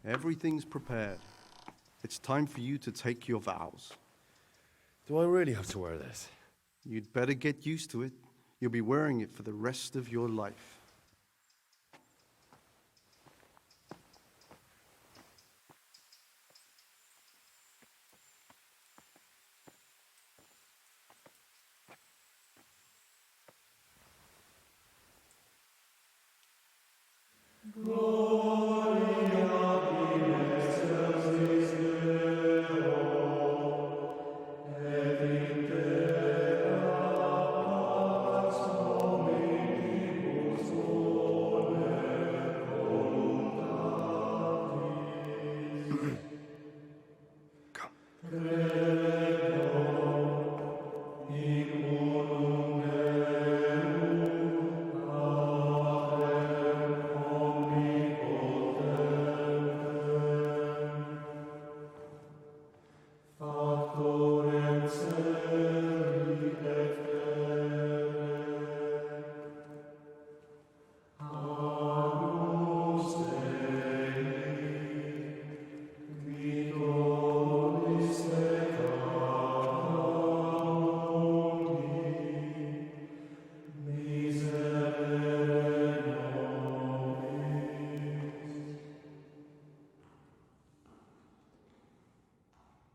Everything's prepared. It's time for you to take your vows. Do I really have to wear this? You'd better get used to it. You'll be wearing it for the rest of your life.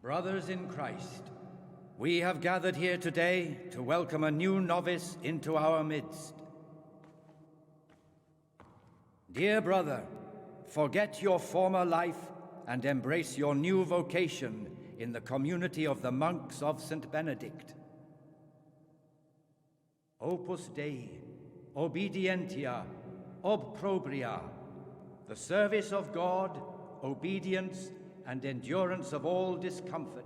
Brothers in Christ, we have gathered here today to welcome a new novice into our midst. Dear brother, forget your former life and embrace your new vocation in the community of the monks of St. Benedict. Opus Dei, obedientia, obprobria, the service of God, obedience, and endurance of all discomfort.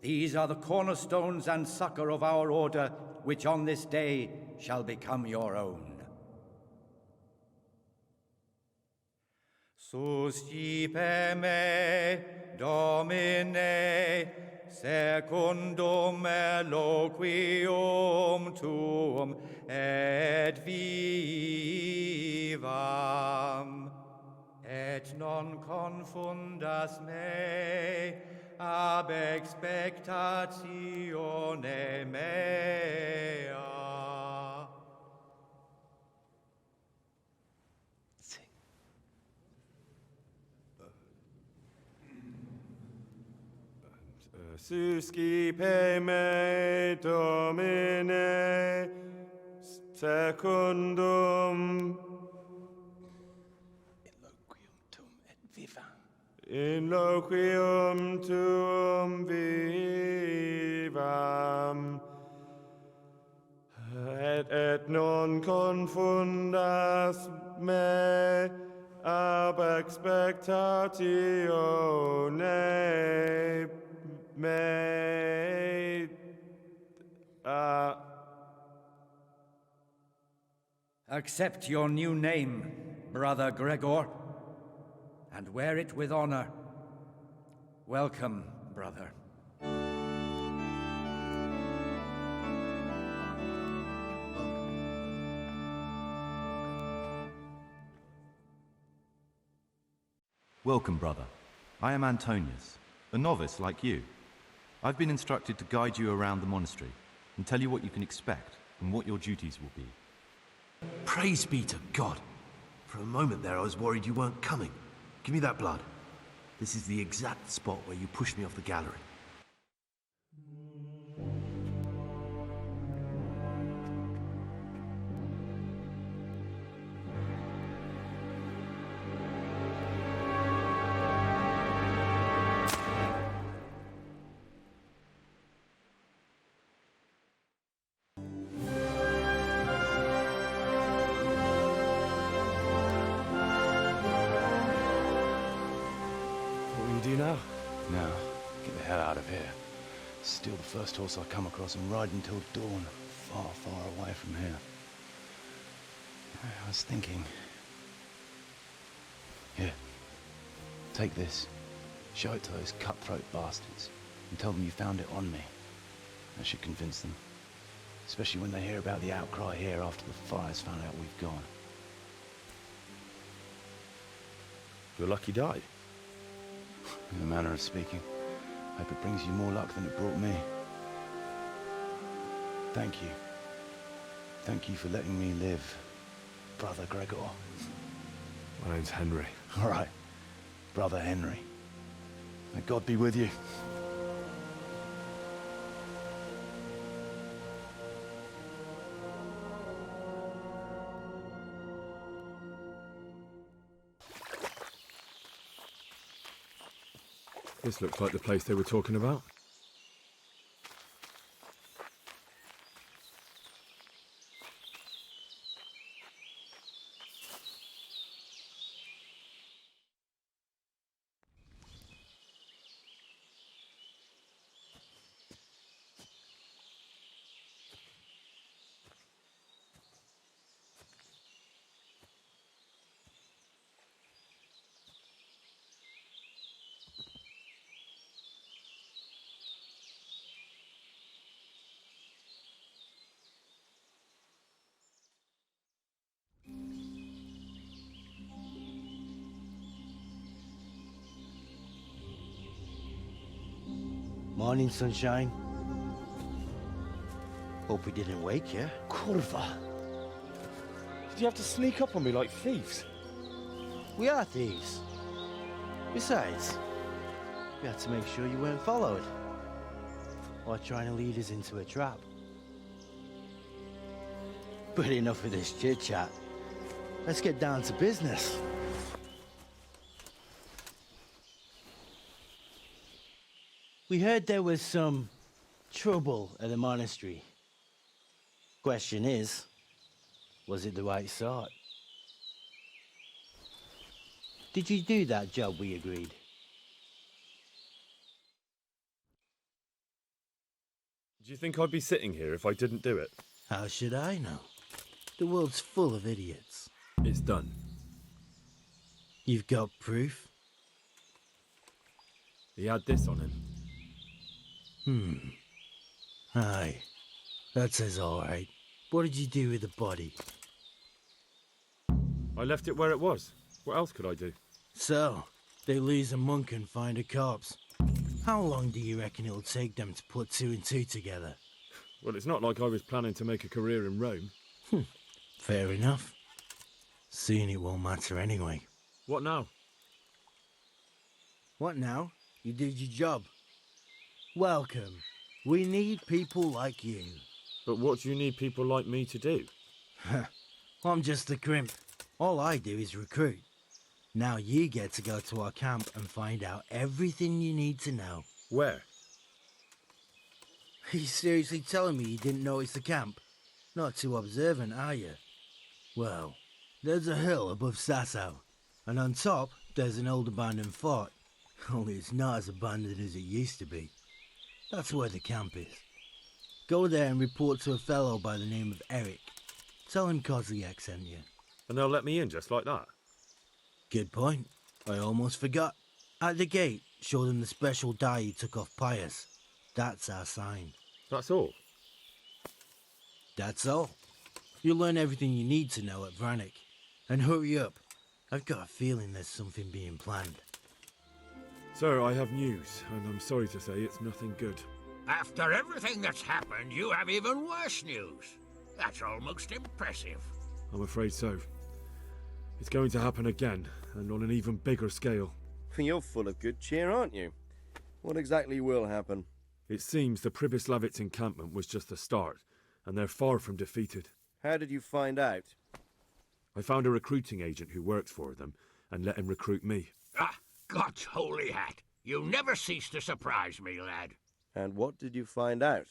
These are the cornerstones and succor of our order, which on this day shall become your own. Suscipe me, Domine, secundum eloquium tuum, et vivam. Et non confundas me ab expectatione mea. Sing. Suscipe me, Domine, secundum in loquium tuum vivam, et non confundas me ab expectatione mea. Accept your new name, Brother Gregor, and wear it with honor. Welcome, brother. Welcome, brother. I am Antonius, a novice like you. I've been instructed to guide you around the monastery and tell you what you can expect and what your duties will be. Praise be to God! For a moment there I was worried you weren't coming. Give me that blood. This is the exact spot where you pushed me off the gallery. Now, get the hell out of here. Steal the first horse I come across and ride until dawn, far, far away from here. I was thinking... Here, take this. Show it to those cutthroat bastards and tell them you found it on me. That should convince them. Especially when they hear about the outcry here after the fires found out we've gone. Your lucky die. in a manner of speaking. Hope it brings you more luck than it brought me. Thank you. Thank you for letting me live, Brother Gregor. My name's Henry. All right, Brother Henry. May God be with you. This looks like the place they were talking about. Morning, sunshine. Hope we didn't wake you. Kurva! Did you have to sneak up on me like thieves? We are thieves. Besides, we had to make sure you weren't followed. Or trying to lead us into a trap. But enough of this chit-chat. Let's get down to business. We heard there was some trouble at the monastery. Question is, was it the right sort? Did you do that job we agreed? Do you think I'd be sitting here if I didn't do it? How should I know? The world's full of idiots. It's done. You've got proof? He had this on him. Aye. That says all right. What did you do with the body? I left it where it was. What else could I do? So, they lose a monk and find a corpse. How long do you reckon it'll take them to put two and two together? Well, it's not like I was planning to make a career in Rome. Fair enough. Soon it won't matter anyway. What now? What now? You did your job. Welcome. We need people like you. But what do you need people like me to do? I'm just a crimp. All I do is recruit. Now you get to go to our camp and find out everything you need to know. Where? Are you seriously telling me you didn't notice the camp? Not too observant, are you? Well, there's a hill above Sasau, and on top there's an old abandoned fort. Only it's not as abandoned as it used to be. That's where the camp is. Go there and report to a fellow by the name of Eric. Tell him Kozliak sent you. And they'll let me in just like that? Good point. I almost forgot. At the gate, show them the special dye you took off Pius. That's our sign. That's all? That's all. You'll learn everything you need to know at Vranik. And hurry up. I've got a feeling there's something being planned. Sir, I have news, and I'm sorry to say it's nothing good. After everything that's happened, you have even worse news. That's almost impressive. I'm afraid so. It's going to happen again, and on an even bigger scale. You're full of good cheer, aren't you? What exactly will happen? It seems the Pribyslavitz encampment was just the start, and they're far from defeated. How did you find out? I found a recruiting agent who works for them, and let him recruit me. Ah, God's holy hat. You never cease to surprise me, lad. And what did you find out?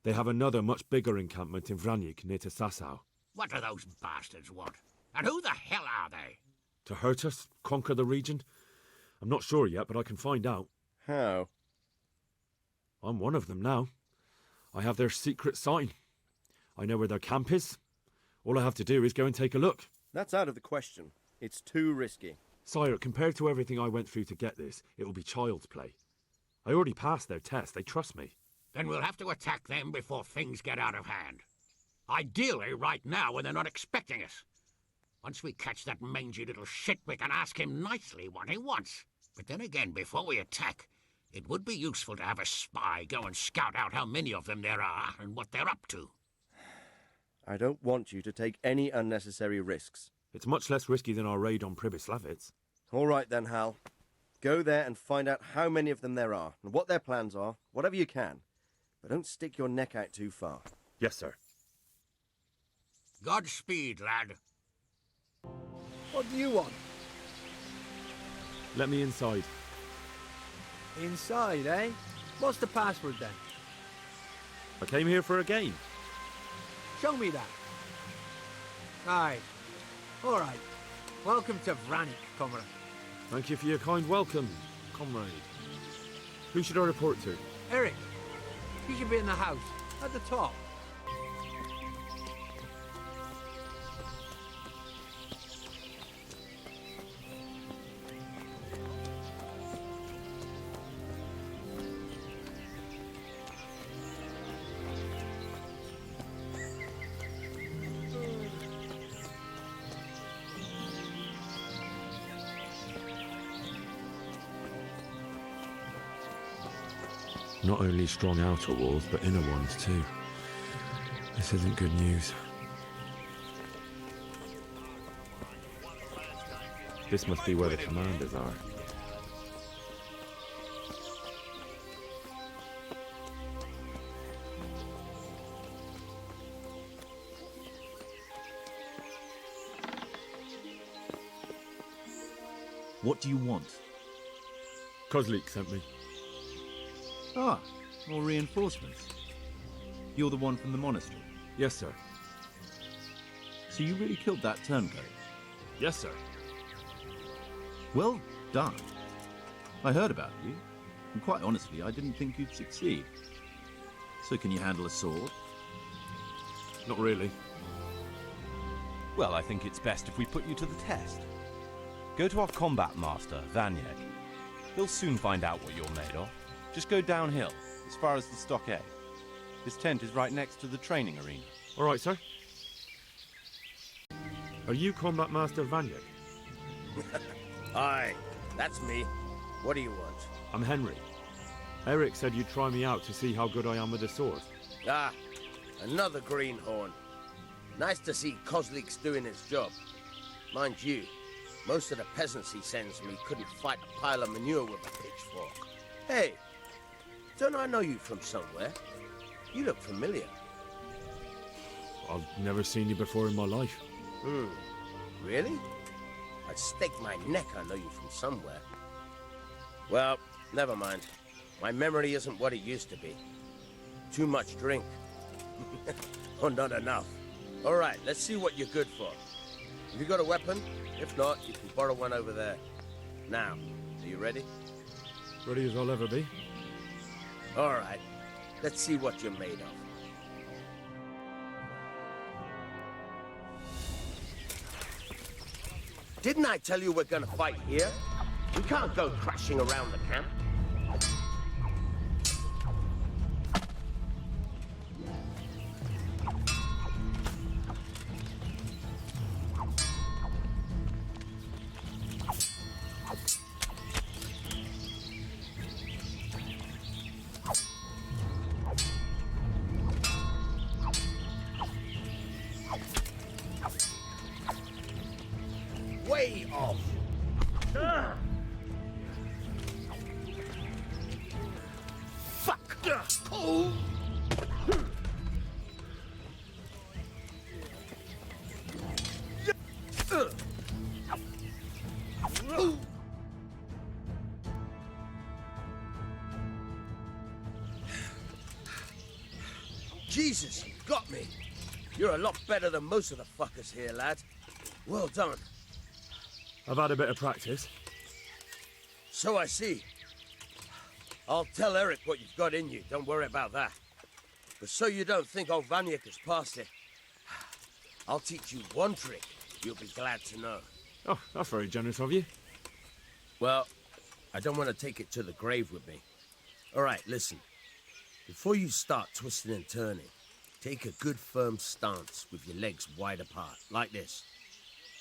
They have another much bigger encampment in Vranik near to Sasau. What do those bastards want? And who the hell are they? To hurt us? Conquer the region? I'm not sure yet, but I can find out. How? I'm one of them now. I have their secret sign. I know where their camp is. All I have to do is go and take a look. That's out of the question. It's too risky. Sire, compared to everything I went through to get this, it will be child's play. I already passed their test. They trust me. Then we'll have to attack them before things get out of hand. Ideally, right now, when they're not expecting us. Once we catch that mangy little shit, we can ask him nicely what he wants. But then again, before we attack, it would be useful to have a spy go and scout out how many of them there are and what they're up to. I don't want you to take any unnecessary risks. It's much less risky than our raid on Pribyslavitz. All right then, Hal. Go there and find out how many of them there are, and what their plans are, whatever you can. But don't stick your neck out too far. Yes, sir. Godspeed, lad. What do you want? Let me inside. Inside, eh? What's the password then? I came here for a game. Show me that. Aye. All right. Welcome to Vranik, comrade. Thank you for your kind welcome, comrade. Who should I report to? Eric, you should be in the house, at the top. Not only strong outer walls, but inner ones too. This isn't good news. This must be where the commanders are. What do you want? Kozlik sent me. Ah, more reinforcements. You're the one from the monastery? Yes, sir. So you really killed that turncoat? Yes, sir. Well done. I heard about you, and quite honestly, I didn't think you'd succeed. So can you handle a sword? Not really. Well, I think it's best if we put you to the test. Go to our combat master, Vranik. He'll soon find out what you're made of. Just go downhill, as far as the stockade. His tent is right next to the training arena. All right, sir. Are you Combat Master Vranik? Aye, that's me. What do you want? I'm Henry. Eric said you'd try me out to see how good I am with a sword. Ah, another greenhorn. Nice to see Kozlik's doing his job. Mind you, most of the peasants he sends me couldn't fight a pile of manure with a pitchfork. Hey, don't I know you from somewhere? You look familiar. I've never seen you before in my life. Really? I'd stake my neck I know you from somewhere. Well, never mind. My memory isn't what it used to be. Too much drink. Or not enough. All right, let's see what you're good for. Have you got a weapon? If not, you can borrow one over there. Now, are you ready? Ready as I'll ever be. All right, let's see what you're made of. Didn't I tell you we're gonna fight here? We can't go crashing around the camp. Way off. Fuck. Oh. Jesus, you got me. You're a lot better than most of the fuckers here, lad. Well done. I've had a bit of practice. So I see. I'll tell Eric what you've got in you. Don't worry about that. But so you don't think old Vranik has passed it, I'll teach you one trick you'll be glad to know. Oh, that's very generous of you. Well, I don't want to take it to the grave with me. All right, listen. Before you start twisting and turning, take a good firm stance with your legs wide apart, like this.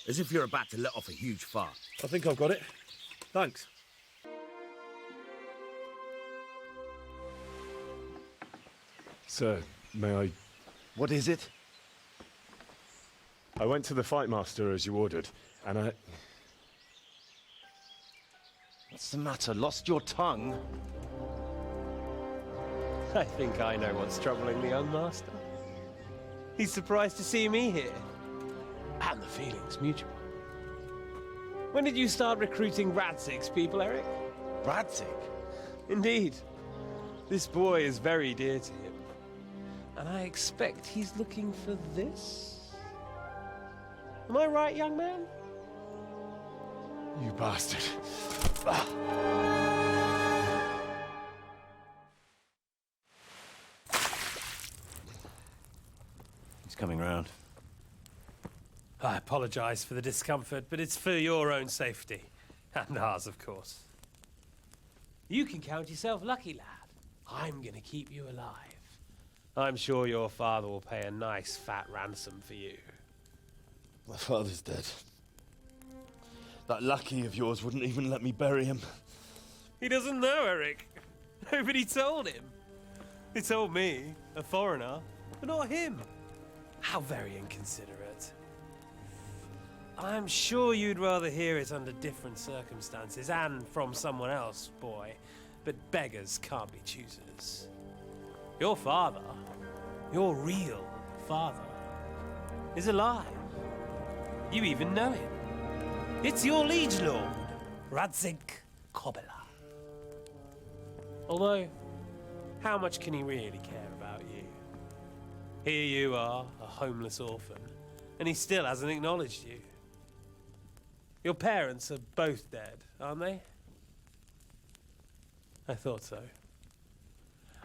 As if you're about to let off a huge fart. I think I've got it. Thanks. Sir, may I... What is it? I went to the fight master as you ordered, and I... What's the matter? Lost your tongue? I think I know what's troubling the young master. He's surprised to see me here. And the feeling's mutual. When did you start recruiting Radzig's people, Eric? Radzig? Indeed. This boy is very dear to him. And I expect he's looking for this? Am I right, young man? You bastard. He's coming round. I apologize for the discomfort, but it's for your own safety. And ours, of course. You can count yourself lucky, lad. I'm gonna keep you alive. I'm sure your father will pay a nice fat ransom for you. My father's dead. That lucky of yours wouldn't even let me bury him. He doesn't know, Eric. Nobody told him. He told me, a foreigner, but not him. How very inconsiderate. I'm sure you'd rather hear it under different circumstances and from someone else, boy. But beggars can't be choosers. Your father, your real father, is alive. You even know him. It's your liege lord, Radzig Kobyla. Although, how much can he really care about you? Here you are, a homeless orphan, and he still hasn't acknowledged you. Your parents are both dead, aren't they? I thought so.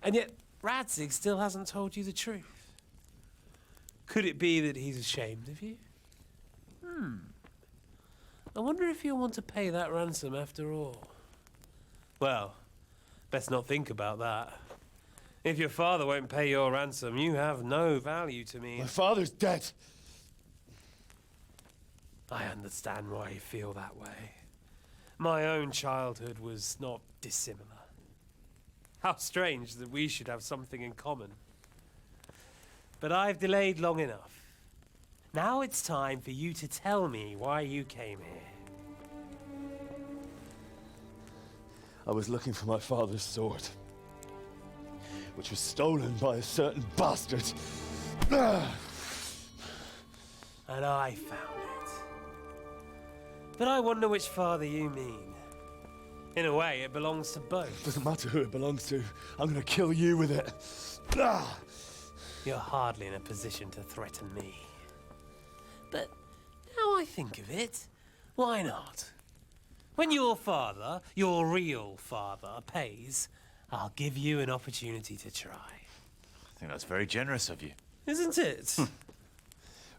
And yet, Radzig still hasn't told you the truth. Could it be that he's ashamed of you? I wonder if you'll want to pay that ransom after all. Well, best not think about that. If your father won't pay your ransom, you have no value to me. My father's dead. I understand why you feel that way. My own childhood was not dissimilar. How strange that we should have something in common. But I've delayed long enough. Now it's time for you to tell me why you came here. I was looking for my father's sword, which was stolen by a certain bastard. And I found it. But I wonder which father you mean. In a way, it belongs to both. Doesn't matter who it belongs to. I'm gonna kill you with it. You're hardly in a position to threaten me. But now I think of it, why not? When your father, your real father, pays, I'll give you an opportunity to try. I think that's very generous of you. Isn't it?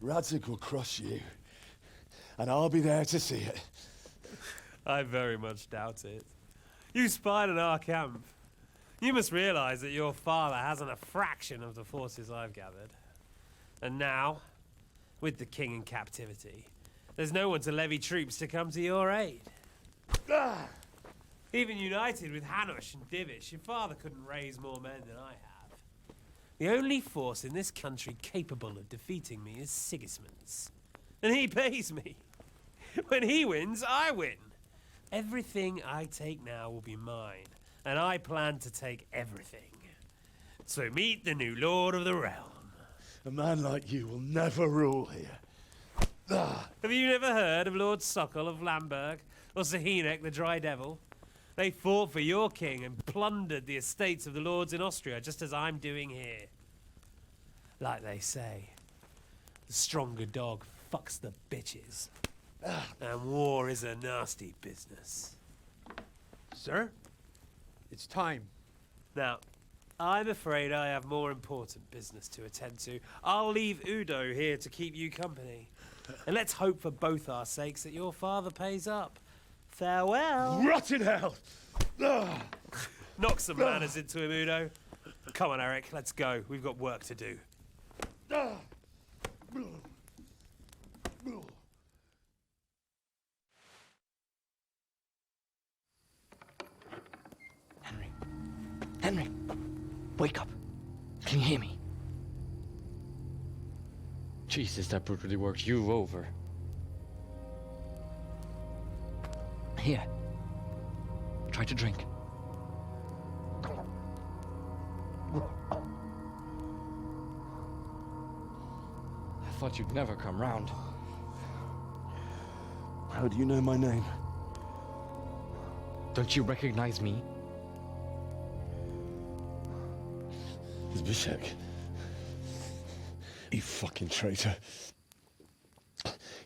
Radzig will crush you, and I'll be there to see it. I very much doubt it. You spied on our camp. You must realize that your father hasn't a fraction of the forces I've gathered. And now, with the king in captivity, there's no one to levy troops to come to your aid. Even united with Hanush and Divish, your father couldn't raise more men than I have. The only force in this country capable of defeating me is Sigismund's. And he pays me. When he wins, I win. Everything I take now will be mine, and I plan to take everything. So meet the new lord of the realm. A man like you will never rule here. Have you never heard of Lord Sokol of Lamberg, or Sahinek the Dry Devil? They fought for your king and plundered the estates of the lords in Austria, just as I'm doing here. Like they say, the stronger dog fucks the bitches. And war is a nasty business. Sir, it's time. Now, I'm afraid I have more important business to attend to. I'll leave Udo here to keep you company. And let's hope for both our sakes that your father pays up. Farewell. Rot in hell! Knock some manners into him, Udo. Come on, Eric, let's go. We've got work to do. Henry, wake up. Can you hear me? Jesus, that brutally worked you over. Here. Try to drink. I thought you'd never come round. How do you know my name? Don't you recognize me? Zbyszek. You fucking traitor.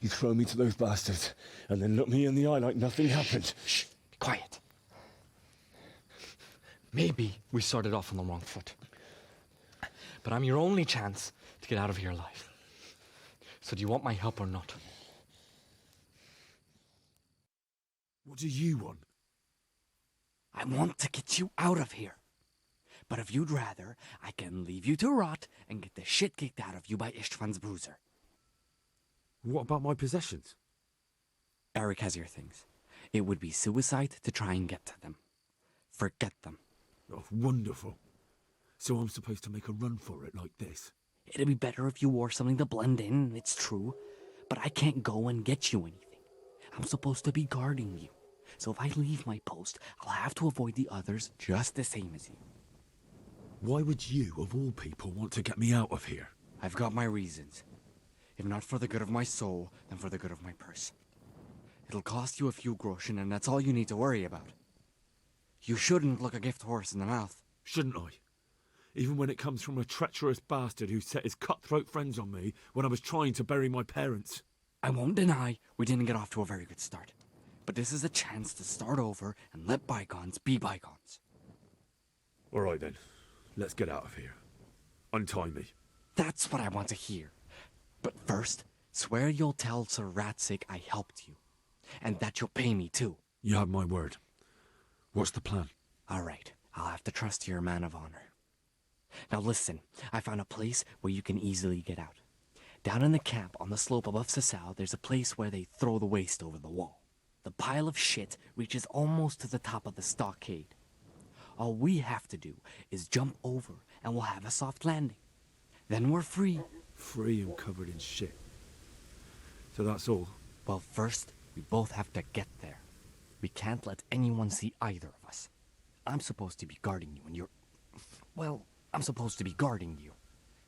You throw me to those bastards and then look me in the eye like nothing happened. Shh, be quiet. Maybe we started off on the wrong foot. But I'm your only chance to get out of here alive. So do you want my help or not? What do you want? I want to get you out of here. But if you'd rather, I can leave you to rot and get the shit kicked out of you by Ishtvan's bruiser. What about my possessions? Eric has your things. It would be suicide to try and get to them. Forget them. Oh, wonderful. So I'm supposed to make a run for it like this? It'd be better if you wore something to blend in, it's true. But I can't go and get you anything. I'm supposed to be guarding you. So if I leave my post, I'll have to avoid the others just the same as you. Why would you, of all people, want to get me out of here? I've got my reasons. If not for the good of my soul, then for the good of my purse. It'll cost you a few groschen, and that's all you need to worry about. You shouldn't look a gift horse in the mouth. Shouldn't I? Even when it comes from a treacherous bastard who set his cutthroat friends on me when I was trying to bury my parents. I won't deny we didn't get off to a very good start. But this is a chance to start over and let bygones be bygones. All right then, let's get out of here. Untie me. That's what I want to hear. But first, swear you'll tell Sir Ratsig I helped you. And that you'll pay me too. You have my word. What's the plan? All right, I'll have to trust you're a man of honor. Now listen, I found a place where you can easily get out. Down in the camp on the slope above Sasau, there's a place where they throw the waste over the wall. The pile of shit reaches almost to the top of the stockade. All we have to do is jump over and we'll have a soft landing. Then we're free. Free and covered in shit. So that's all? Well, first, we both have to get there. We can't let anyone see either of us. I'm supposed to be guarding you and you're... Well, I'm supposed to be guarding you.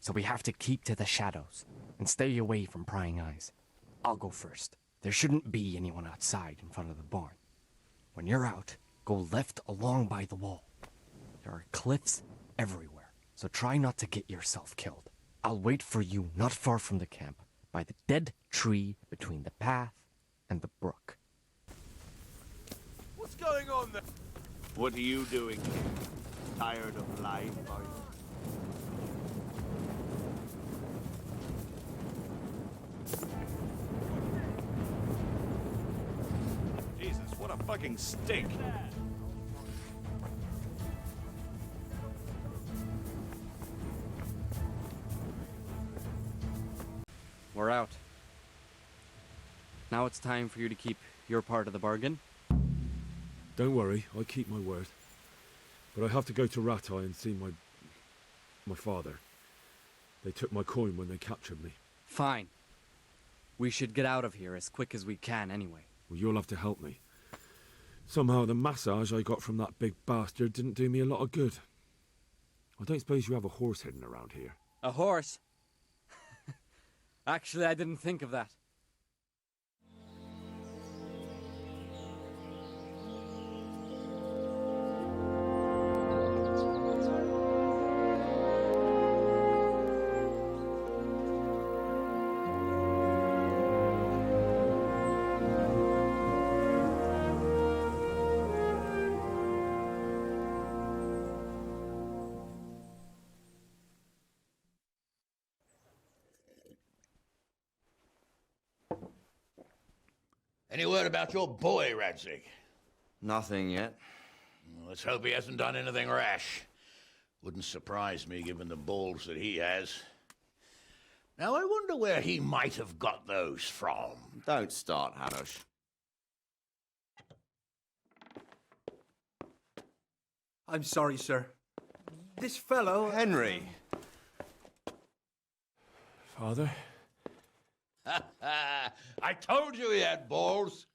So we have to keep to the shadows and stay away from prying eyes. I'll go first. There shouldn't be anyone outside in front of the barn. When you're out, go left along by the wall. There are cliffs everywhere, so try not to get yourself killed. I'll wait for you not far from the camp, by the dead tree between the path and the brook. What's going on there? What are you doing here? Tired of life, are you? Jesus, what a fucking stink! We're out. Now it's time for you to keep your part of the bargain. Don't worry, I keep my word. But I have to go to Ratai and see my father. They took my coin when they captured me. Fine. We should get out of here as quick as we can anyway. Well, you'll have to help me. Somehow the massage I got from that big bastard didn't do me a lot of good. I don't suppose you have a horse hidden around here. A horse? Actually, I didn't think of that. Any word about your boy, Radzig? Nothing yet. Let's hope he hasn't done anything rash. Wouldn't surprise me, given the balls that he has. Now, I wonder where he might have got those from. Don't start, Hanush. I'm sorry, sir. This fellow... Henry, Father? I told you he had balls.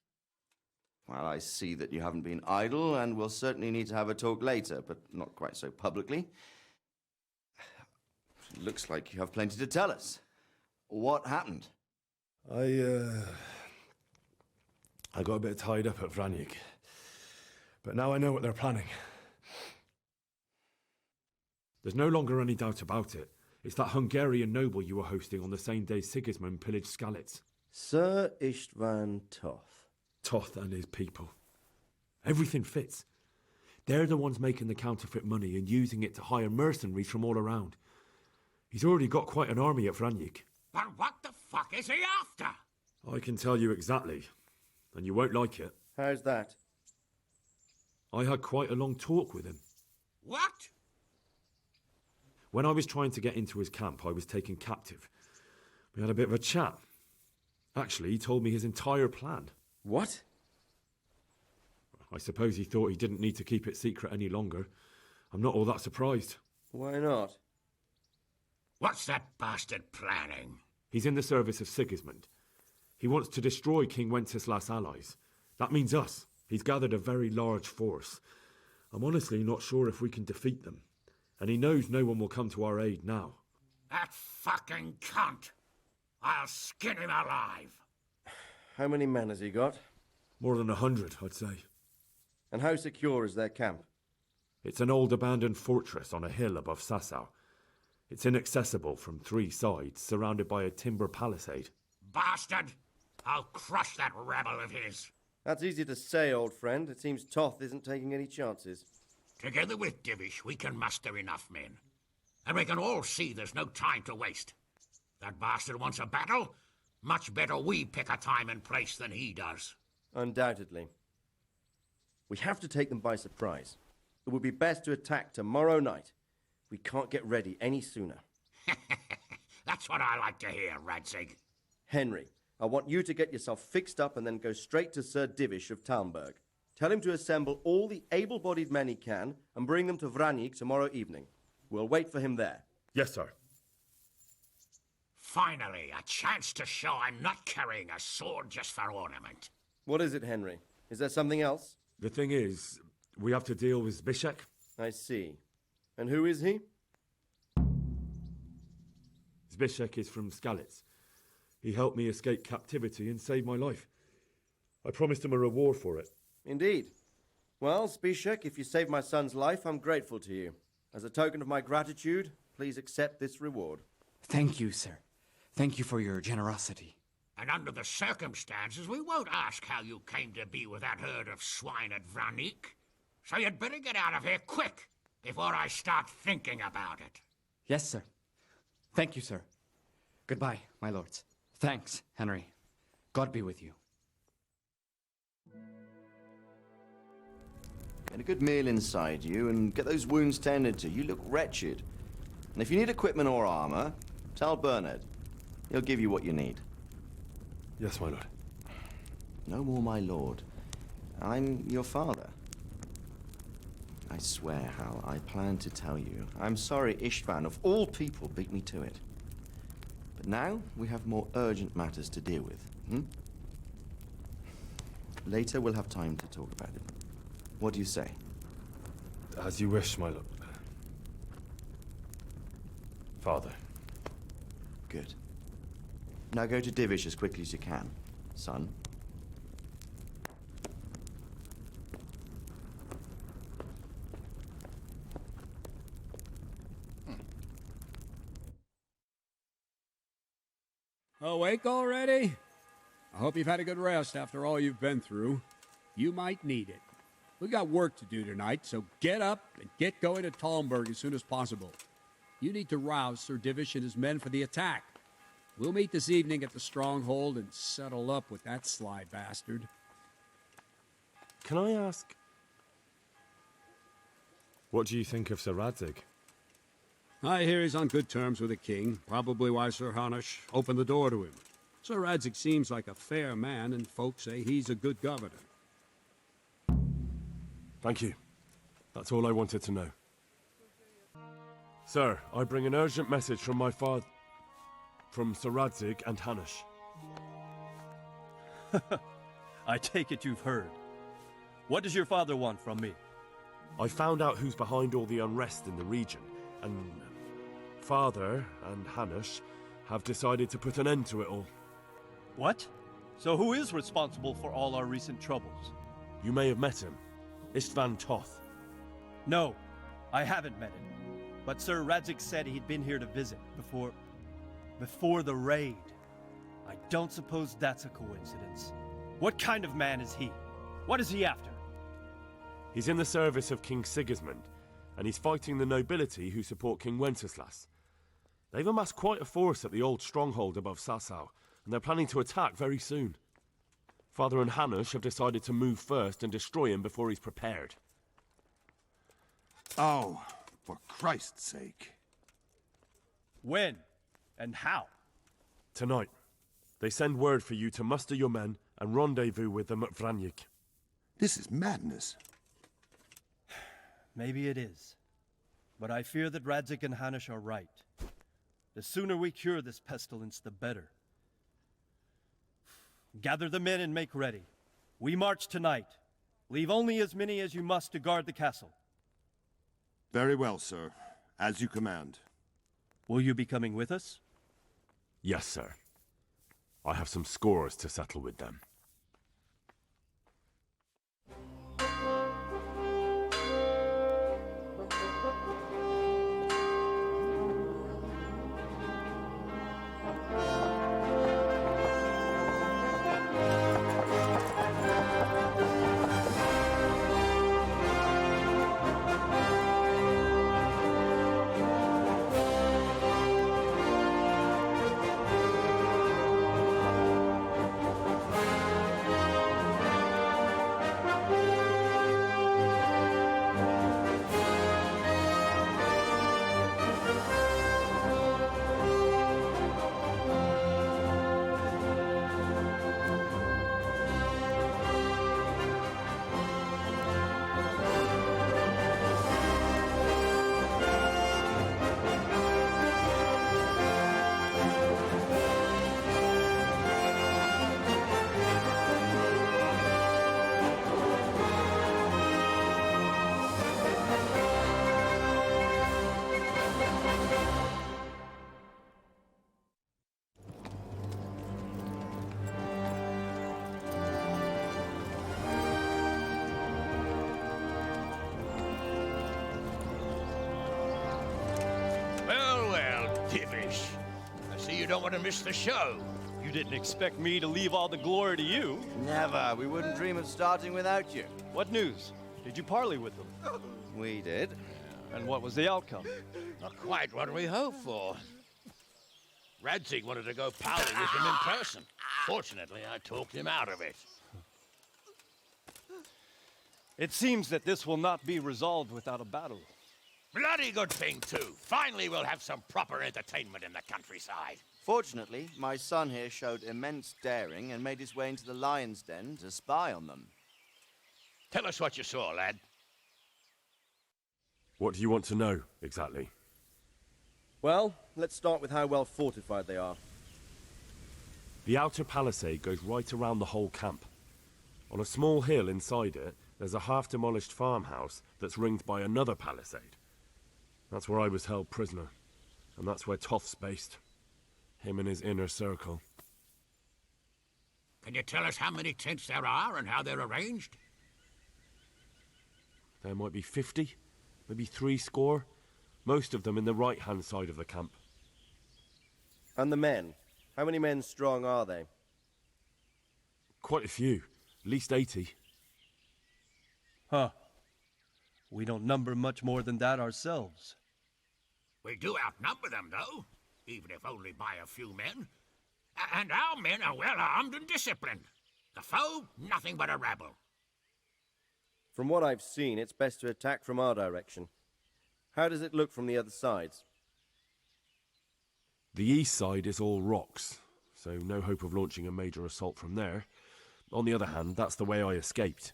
Well, I see that you haven't been idle, and we'll certainly need to have a talk later, but not quite so publicly. Looks like you have plenty to tell us. What happened? I got a bit tied up at Vranik. But now I know what they're planning. There's no longer any doubt about it. It's that Hungarian noble you were hosting on the same day Sigismund pillaged Skalitz. Sir Istvan Toth. Toth and his people. Everything fits. They're the ones making the counterfeit money and using it to hire mercenaries from all around. He's already got quite an army at Vranik. But what the fuck is he after? I can tell you exactly, and you won't like it. How's that? I had quite a long talk with him. What? When I was trying to get into his camp, I was taken captive. We had a bit of a chat. Actually, he told me his entire plan. What? I suppose he thought he didn't need to keep it secret any longer. I'm not all that surprised. Why not? What's that bastard planning? He's in the service of Sigismund. He wants to destroy King Wenceslas' allies. That means us. He's gathered a very large force. I'm honestly not sure if we can defeat them. And he knows no one will come to our aid now. That fucking cunt! I'll skin him alive! How many men has he got? More than 100, I'd say. And how secure is their camp? It's an old abandoned fortress on a hill above Sasau. It's inaccessible from 3 sides, surrounded by a timber palisade. Bastard! I'll crush that rebel of his! That's easy to say, old friend. It seems Toth isn't taking any chances. Together with Divish, we can muster enough men. And we can all see there's no time to waste. That bastard wants a battle. Much better we pick a time and place than he does. Undoubtedly. We have to take them by surprise. It would be best to attack tomorrow night. We can't get ready any sooner. That's what I like to hear, Radzig. Henry, I want you to get yourself fixed up and then go straight to Sir Divish of Talmberg. Tell him to assemble all the able-bodied men he can and bring them to Vranik tomorrow evening. We'll wait for him there. Yes, sir. Finally, a chance to show I'm not carrying a sword just for ornament. What is it, Henry? Is there something else? The thing is, we have to deal with Zbyszek. I see. And who is he? Zbyszek is from Skalitz. He helped me escape captivity and saved my life. I promised him a reward for it. Indeed. Well, Zbyszek, if you saved my son's life, I'm grateful to you. As a token of my gratitude, please accept this reward. Thank you, sir. Thank you for your generosity. And under the circumstances, we won't ask how you came to be with that herd of swine at Vranik. So you'd better get out of here quick, before I start thinking about it. Yes, sir. Thank you, sir. Goodbye, my lords. Thanks, Henry. God be with you. Get a good meal inside you and get those wounds tended to. You look wretched. And if you need equipment or armor, tell Bernard. He'll give you what you need. Yes, my lord. No more, my lord. I'm your father. I swear, Hal, I plan to tell you. I'm sorry Istvan, of all people, beat me to it. But now we have more urgent matters to deal with. Later we'll have time to talk about it. What do you say? As you wish, my lord. Father. Good. Now go to Divish as quickly as you can, son. Awake already? I hope you've had a good rest after all you've been through. You might need it. We've got work to do tonight, so get up and get going to Talmberg as soon as possible. You need to rouse Sir Divish and his men for the attack. We'll meet this evening at the stronghold and settle up with that sly bastard. Can I ask... What do you think of Sir Radzig? I hear he's on good terms with the king, probably why Sir Hanush opened the door to him. Sir Radzig seems like a fair man, and folks say he's a good governor. Thank you. That's all I wanted to know. Sir, I bring an urgent message from my father. from Sir Radzig and Hanush. I take it you've heard. What does your father want from me? I found out who's behind all the unrest in the region, and Father and Hanush have decided to put an end to it all. What? So who is responsible for all our recent troubles? You may have met him. Istvan Toth. No, I haven't met him. But Sir Radzig said he'd been here to visit before the raid. I don't suppose that's a coincidence. What kind of man is he? What is he after? He's in the service of King Sigismund, and he's fighting the nobility who support King Wenceslas. They've amassed quite a force at the old stronghold above Sasau, and they're planning to attack very soon. Father and Hanush have decided to move first and destroy him before he's prepared. Oh, for Christ's sake. When? And how? Tonight. They send word for you to muster your men and rendezvous with them at Vranik. This is madness. Maybe it is. But I fear that Radzig and Hanush are right. The sooner we cure this pestilence, the better. Gather the men and make ready. We march tonight. Leave only as many as you must to guard the castle. Very well, sir. As you command. Will you be coming with us? Yes, sir. I have some scores to settle with them. You don't want to miss the show. You didn't expect me to leave all the glory to you. Never. We wouldn't dream of starting without you. What news? Did you parley with them? We did. And what was the outcome? Not quite what we hoped for. Radzig wanted to go parley with him in person. Fortunately, I talked him out of it. It seems that this will not be resolved without a battle. Bloody good thing, too. Finally, we'll have some proper entertainment in the countryside. Fortunately, my son here showed immense daring and made his way into the lion's den to spy on them. Tell us what you saw, lad. What do you want to know, exactly? Well, let's start with how well fortified they are. The outer palisade goes right around the whole camp. On a small hill inside it, there's a half-demolished farmhouse that's ringed by another palisade. That's where I was held prisoner, and that's where Toth's based. Him and his inner circle. Can you tell us how many tents there are and how they're arranged? There might be 50, maybe 70. Most of them in the right-hand side of the camp. And the men? How many men strong are they? Quite a few, at least 80. Huh. We don't number much more than that ourselves. We do outnumber them, though, even if only by a few men. And our men are well armed and disciplined. The foe, nothing but a rabble. From what I've seen, it's best to attack from our direction. How does it look from the other sides? The east side is all rocks, so no hope of launching a major assault from there. On the other hand, that's the way I escaped.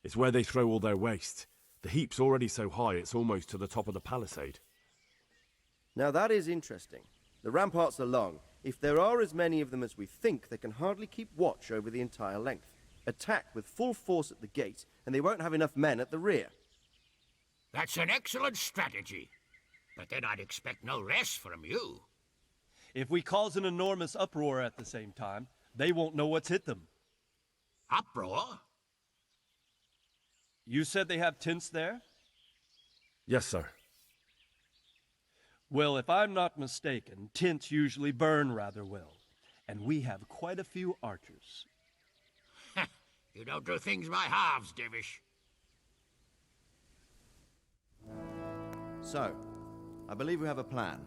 It's where they throw all their waste. The heap's already so high it's almost to the top of the palisade. Now that is interesting. The ramparts are long. If there are as many of them as we think, they can hardly keep watch over the entire length. Attack with full force at the gate, and they won't have enough men at the rear. That's an excellent strategy. But then I'd expect no less from you. If we cause an enormous uproar at the same time, they won't know what's hit them. Uproar? You said they have tents there? Yes, sir. Well, if I'm not mistaken, tents usually burn rather well. And we have quite a few archers. You don't do things by halves, Divish. So, I believe we have a plan.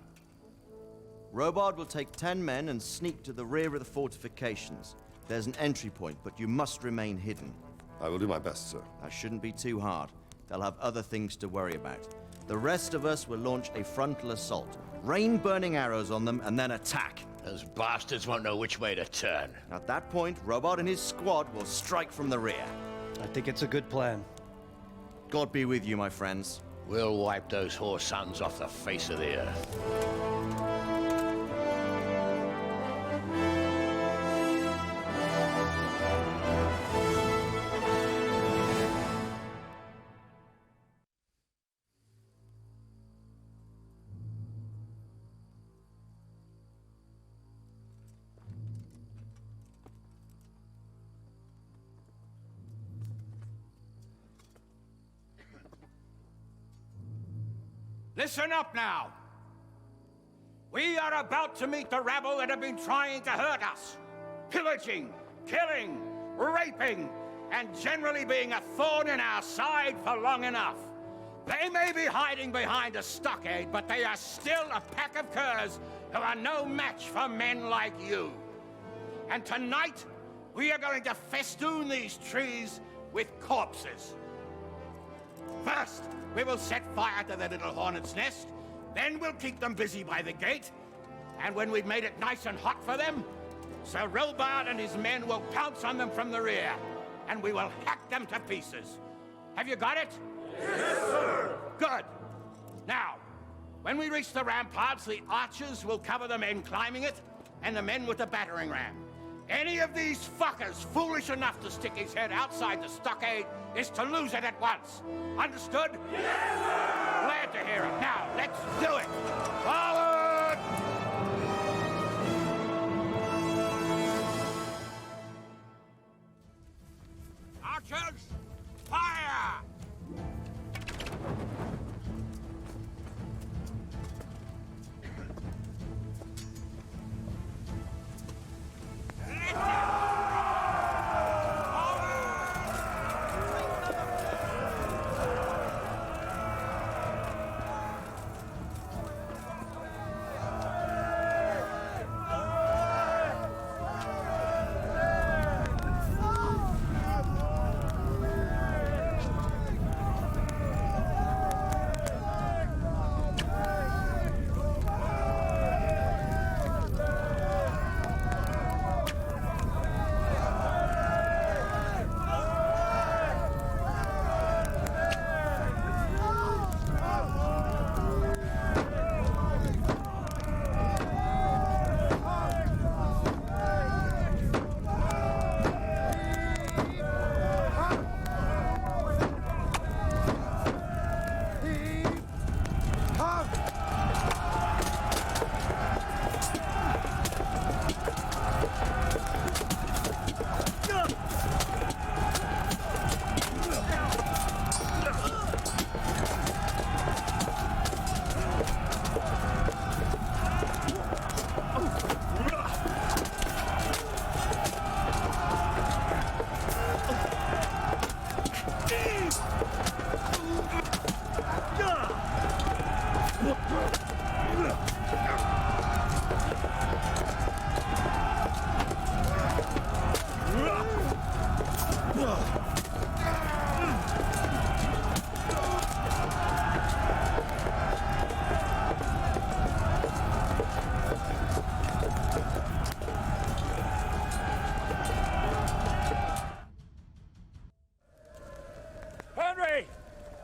Robard will take 10 men and sneak to the rear of the fortifications. There's an entry point, but you must remain hidden. I will do my best, sir. That shouldn't be too hard. They'll have other things to worry about. The rest of us will launch a frontal assault, rain burning arrows on them, and then attack. Those bastards won't know which way to turn. At that point, Robard and his squad will strike from the rear. I think it's a good plan. God be with you, my friends. We'll wipe those whore sons off the face of the earth. Listen up now. We are about to meet the rabble that have been trying to hurt us. Pillaging, killing, raping, and generally being a thorn in our side for long enough. They may be hiding behind a stockade, but they are still a pack of curs who are no match for men like you. And tonight, we are going to festoon these trees with corpses. First, we will set fire to the little hornet's nest. Then we'll keep them busy by the gate. And when we've made it nice and hot for them, Sir Robard and his men will pounce on them from the rear. And we will hack them to pieces. Have you got it? Yes, sir! Good. Now, when we reach the ramparts, the archers will cover the men climbing it, and the men with the battering ram. Any of these fuckers foolish enough to stick his head outside the stockade is to lose it at once. Understood? Yes, sir! Glad to hear it. Now, let's do it. Forward! Archers, fire!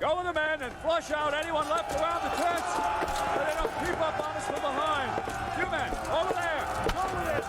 Go with the men and flush out anyone left around the tents. So they don't creep up on us from behind. You men, over there. Go with it.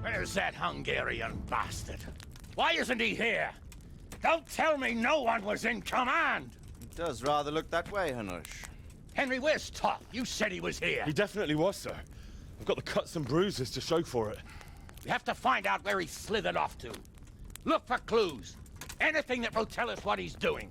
Where's that Hungarian bastard? Why isn't he here? Don't tell me no one was in command! It does rather look that way, Hanush. Henry, where's Top? You said he was here. He definitely was, sir. I've got the cuts and bruises to show for it. We have to find out where he slithered off to. Look for clues. Anything that will tell us what he's doing.